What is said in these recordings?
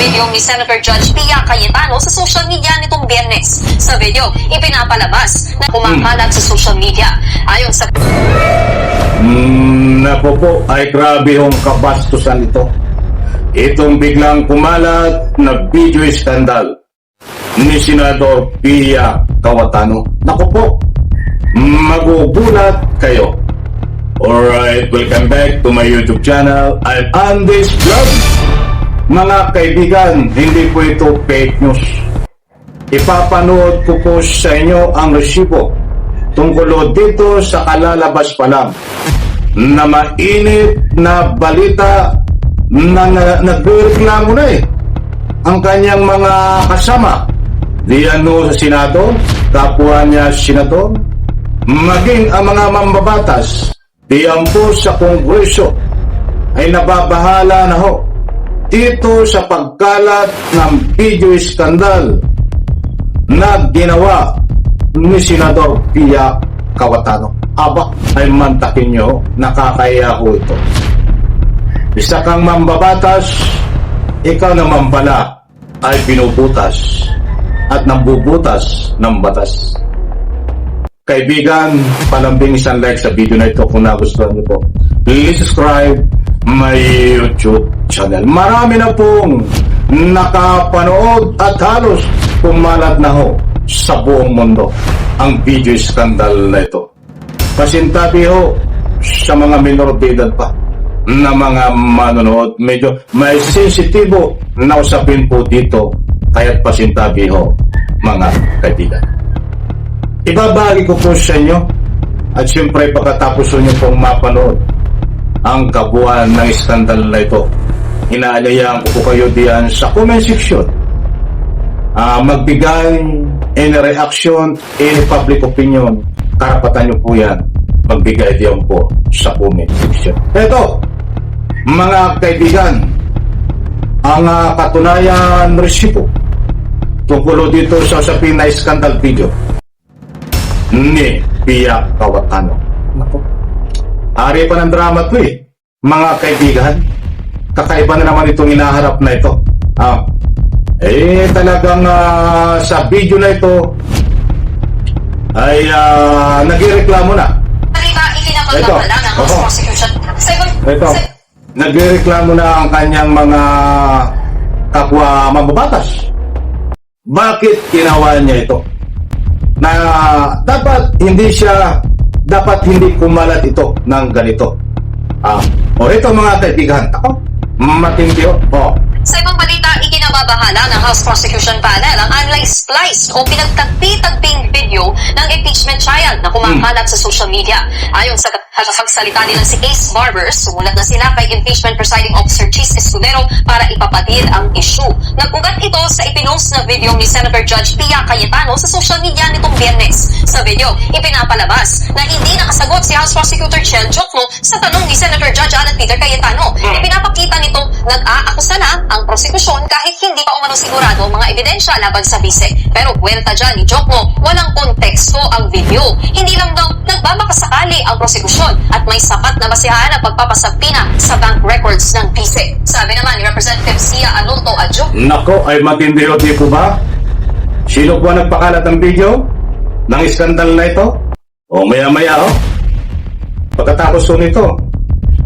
video ni Senator Judge Pia Cayetano sa social media nitong Biyernes. Sa video, ipinapalabas na kumakalat sa social media. Ayon sa... Napo po, ay grabe yung kabastusan ito. Itong biglang kumalat na video skandal ni Senador Pia Cayetano. Naku po, magugulat kayo. Alright, welcome back to my YouTube channel. I'm Andy's Vlog. Mga kaibigan, hindi po ito fake news. Ipapanood ko po sa inyo ang resibo tungkol dito sa kalalabas pa lang na mainit na balita na nagreklamo na ang kanyang mga kasama diyan sa Senado, kapwa niya Senador, maging ang mga mambabatas diyan po sa Kongreso ay nababahala na ho dito sa pagkalat ng video skandal na ginawa ni Senador Pia Cayetano. Aba, ay mantakin nyo, nakakaya ho ito. Isa kang mambabatas, ikaw naman pala ay binubutas at nambubutas ng batas. Kaibigan, palambing isang like sa video na ito kung nagustuhan niyo po. Please subscribe my YouTube channel. Marami na pong nakapanood at halos pumalat na ho sa buong mundo ang video skandal na ito. Pasintabi ho sa mga minor de edad pa na mga manonood. Medyo may sensitibo na usapin po dito, kaya't pasintabi ho mga kaibigan. Ibabagi ko po sa inyo at siyempre pagkatapos nyo pong mapanood ang kabuuan ng skandal na ito, inaalayan ko po kayo diyan sa comment section. Magbigay any reaction, any public opinion, karapatan nyo po yan. Magbigay diyan po sa comment section. Ito, mga kaibigan, ang katunayan resibo tungkol dito sa usapin na skandal video ni Pia Cayetano. Naku, ari pa ng drama to mga kaibigan. Kakaiba na naman itong hinaharap na ito. Talagang sa video na ito ay nagreklamo na. Ito, nagreklamo na ang kanyang mga kapwa mambabatas. Bakit ginawa niya ito? Na dapat hindi kumalat ito ng ganito. Ito mga kaibigan, matindi Sa ibang balita, ikinababahala ng House Prosecution Panel ang unspliced o pinagtagpi-tagping video ng impeachment trial na kumakalat sa social media. Ayon sa pagsalita nilang si Ace Barbers, sumulat na sila kay Impeachment Presiding Officer Chis Escudero para ipapatid ang issue. Nag-ugat ito sa ipinost na video ni Senator Judge Pia Cayetano sa social media nitong Biyernes. Sa video, ipinapalabas na hindi nakasagot si House Prosecutor Chel Jokno sa tanong ni Senator Judge Alan Peter Cayetano. Ipinapakita nitong nag-aakusa na ang prosekusyon kahit hindi pa umano sigurado mga ebidensya laban sa bise. Pero kwenta dyan ni Jokno, walang konteksto ang video. Hindi lang daw nagbabakasakali ang prosekusyon at may sapat na basihan ang pagpapasagpina sa bank records ng bise. Sabi naman ni Representative Sia Alonto Adjo. Nako, ay matindi o di po ba? Sino po nagpakalat ng video ng skandal na ito? Maya-maya pagkatapos po nito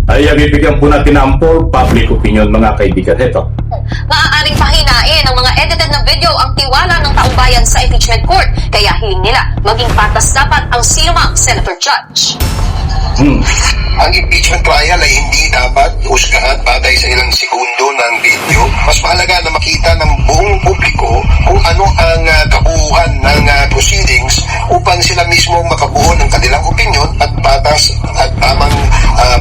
ay bibigyan po natin ang public opinion, mga kaibigan. Ito, maaaring pahinain ng mga edited na video ang tiwala ng taong bayan sa impeachment court. Kaya hiling nila maging patas dapat ang sinumang senator judge. Ang impeachment trial ay hindi dapat husgahan batay sa ilang segundo ng video. Mas mahalaga na makita ng buong publiko kung ano ang kabuuan ng proceedings upang sila mismo makabuo ng kanilang opinion at patas at tamang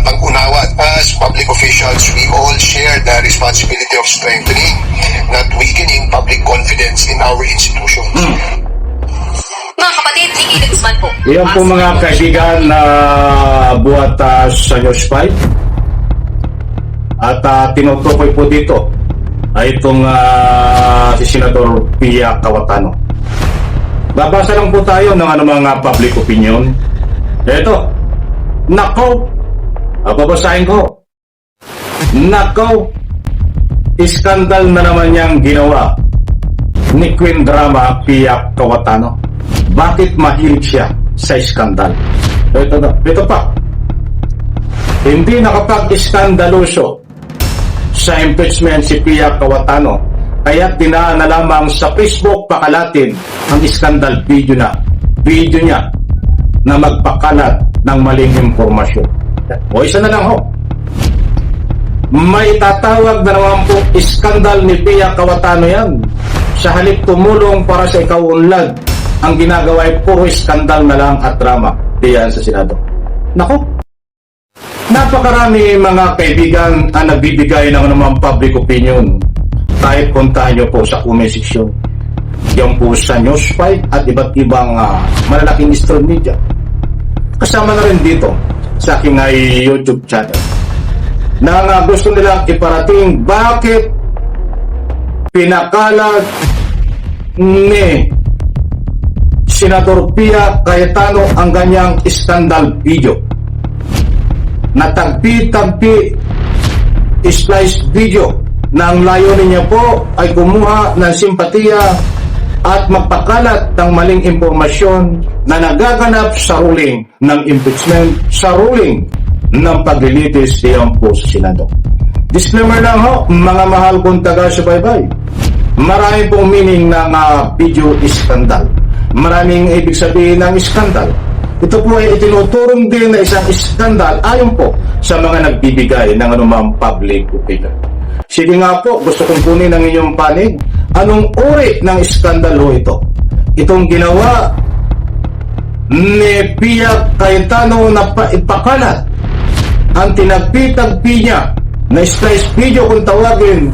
pag-unawa. As public officials, we all share the responsibility of strengthening, not weakening public confidence in our institutions. Mga kapatid, Ricky de Guzman po. Iyan po mga kaibigan na buhat sa News 5. At tinutukoy po dito ay itong si Senador Pia Cayetano. Babasa lang po tayo ng mga public opinion. Ito, nako, babasahin ko. Nako, iskandal na naman niyang ginawa ni Queen Drama Pia Cayetano. Bakit mahilig siya sa iskandal? Ito pa. Hindi nakapag-iskandaloso sa impeachment si Pia Cayetano, kaya dinaan na lamang sa Facebook pakalatin ang iskandal video niya na magpakalat ng maling impormasyon. O isa na lang ho. May tatawag na naman po iskandal ni Pia Cayetano yan. Sa halip tumulong para sa ikaunlad, ang ginagawa ay puro iskandal na lang at drama diyan sa Senado. Nako, napakarami mga kaibigan ang nagbibigay ng anumang public opinion. Kahit puntahan nyo po sa comment section, yan po sa News 5 at iba't ibang malalaking mainstream media. Kasama na rin dito sa aking YouTube channel na gusto nilang iparating bakit pinakalat ni Senador Pia Cayetano ang ganyang scandal video na tagpi-tagpi splice video na ang layunin niya po ay kumuha ng simpatiya at magpakalat ng maling impormasyon na nagaganap sa ruling ng impeachment, sa ruling ng paglilitis diyan po sa Senado. Disclaimer lang ho, mga mahal kong taga-subaybay. Marami pong meaning ng video scandal. Maraming ibig sabihin ng scandal. Ito po ay itinuturong din na isang scandal ayon po sa mga nagbibigay ng anumang public opinion. Sige nga po, gusto kong kunin ang inyong panig. Anong uri ng scandal ho ito? Itong ginawa ni Pia Cayetano na ipakalat ang tinagpi-tagpi niya na splice video kung tawagin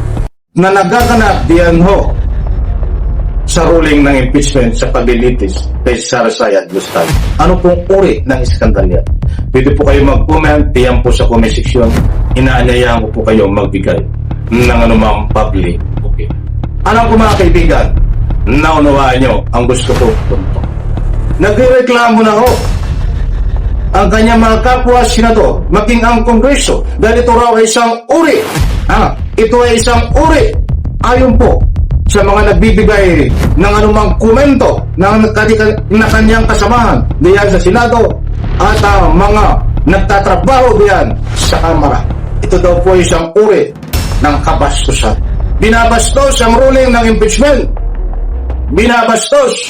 na nagaganap diyan ho sa ruling ng impeachment sa paglilitis kay Sara Sayad Gustavo. Ano pong uri ng iskandal yan? Pwede po kayo mag-comment diyan po sa comment section. Inaanyayahan ko po kayo magbigay ng anumang public opinion. Alam ko mga kaibigan, naunawaan nyo ang gusto ko punto. Nagrereklamo na ho ang kanyang mga kapwa senador, maging ang Kongreso, dahil ito raw ay isang uri. Ito ay isang uri ayon po sa mga nagbibigay ng anumang komento na kanyang kasamahan diyan sa Senado at mga nagtatrabaho diyan sa Kamara. Ito daw po ay isang uri ng kabastusan. Binabastos ang ruling ng impeachment. Binabastos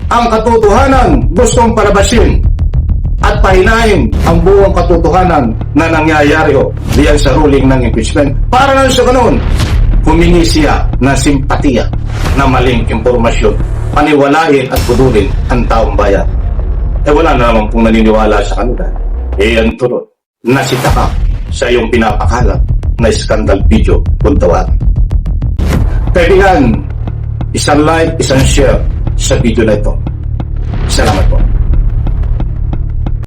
ang katotohanan, gustong palabasin at pahinahin ang buong katotohanan na nangyayari diyan sa ruling ng impeachment. Para lang sa ganun, humingi siya na simpatiya na maling impormasyon, paniwalain at pudulin ang taong bayan. Wala na naman pong naniniwala sa kanila. Yan turot, nasita ka sa iyong pinapakalat na scandal video kung tawag. Kaibigan, isang like, isang share sa video na ito. Salamat po.